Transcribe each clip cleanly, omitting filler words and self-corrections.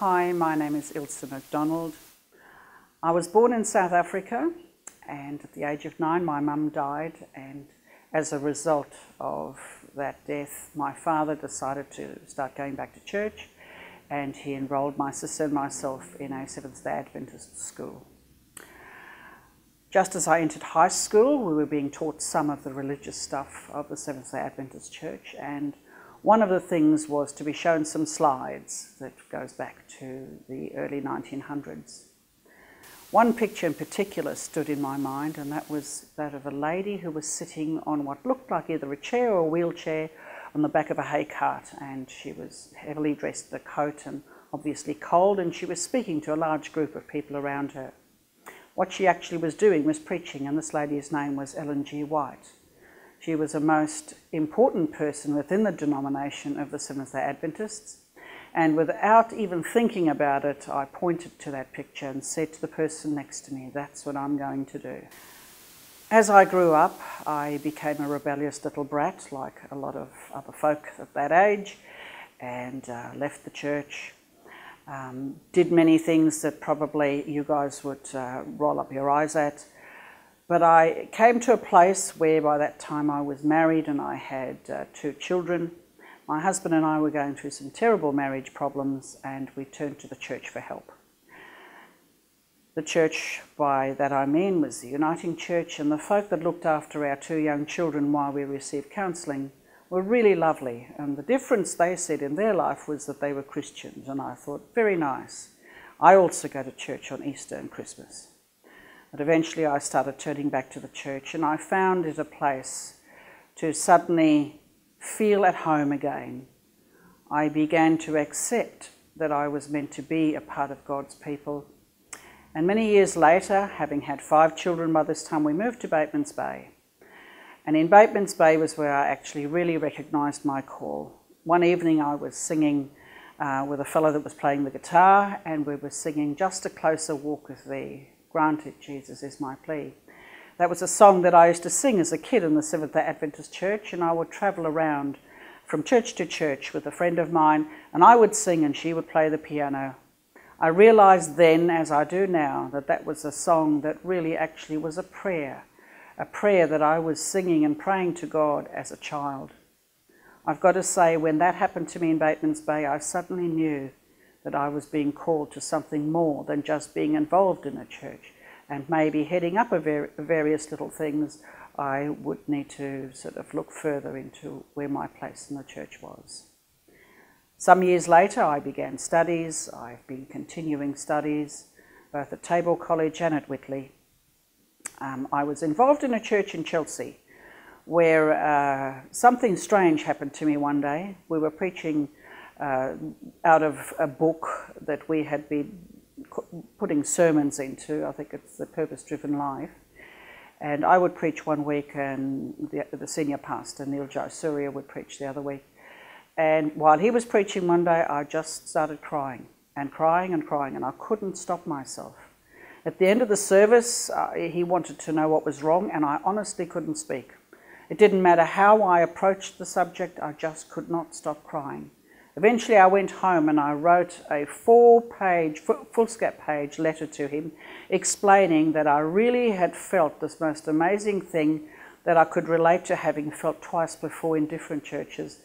Hi, my name is Ilse McDonald. I was born in South Africa, and at the age of 9 my mum died, and as a result of that death my father decided to start going back to church, and he enrolled my sister and myself in a Seventh-day Adventist school. Just as I entered high school, we were being taught some of the religious stuff of the Seventh-day Adventist Church, and one of the things was to be shown some slides that goes back to the early 1900s. One picture in particular stood in my mind, and that was that of a lady who was sitting on what looked like either a chair or a wheelchair on the back of a hay cart, and she was heavily dressed in a coat and obviously cold, and she was speaking to a large group of people around her. What she actually was doing was preaching, and this lady's name was Ellen G. White. She was a most important person within the denomination of the Seventh-day Adventists, and without even thinking about it, I pointed to that picture and said to the person next to me, "That's what I'm going to do." As I grew up, I became a rebellious little brat, like a lot of other folk at that age, and left the church. Did many things that probably you guys would roll up your eyes at. But I came to a place where by that time I was married and I had 2 children. My husband and I were going through some terrible marriage problems, and we turned to the church for help. The church by that I mean was the Uniting Church, and the folk that looked after our 2 young children while we received counselling were really lovely, and the difference they said in their life was that they were Christians, and I thought, very nice. I also go to church on Easter and Christmas. But eventually I started turning back to the church, and I found it a place to suddenly feel at home again. I began to accept that I was meant to be a part of God's people. And many years later, having had 5 children by this time, we moved to Bateman's Bay. And in Bateman's Bay was where I actually really recognised my call. One evening I was singing with a fellow that was playing the guitar, and we were singing "Just a Closer Walk with Thee, Granted Jesus is my plea." That was a song that I used to sing as a kid in the Seventh-day Adventist Church, and I would travel around from church to church with a friend of mine, and I would sing and she would play the piano. I realised then, as I do now, that that was a song that really actually was a prayer that I was singing and praying to God as a child. I've got to say, when that happened to me in Bateman's Bay, I suddenly knew that I was being called to something more than just being involved in a church, and maybe heading up various little things. I would need to sort of look further into where my place in the church was. Some years later I began studies. I've been continuing studies both at Tabor College and at Whitley. I was involved in a church in Chelsea where something strange happened to me one day. We were preaching out of a book that we had been putting sermons into. I think it's The Purpose-Driven Life. And I would preach one week, and the senior pastor, Neil Joe Surya, would preach the other week. And while he was preaching one day, I just started crying and crying and crying, and I couldn't stop myself. At the end of the service, he wanted to know what was wrong, and I honestly couldn't speak. It didn't matter how I approached the subject, I just could not stop crying. Eventually I went home and I wrote a 4-page, foolscap page letter to him explaining that I really had felt this most amazing thing that I could relate to having felt twice before in different churches.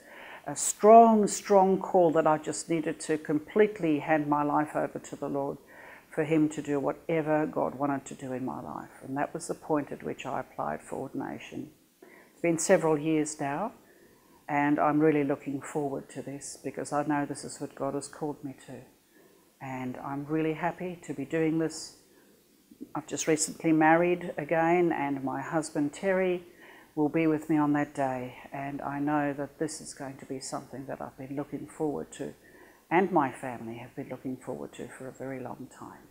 A strong, strong call that I just needed to completely hand my life over to the Lord for him to do whatever God wanted to do in my life. And that was the point at which I applied for ordination. It's been several years now, and I'm really looking forward to this because I know this is what God has called me to. And I'm really happy to be doing this. I've just recently married again, and my husband Terry will be with me on that day. And I know that this is going to be something that I've been looking forward to, and my family have been looking forward to for a very long time.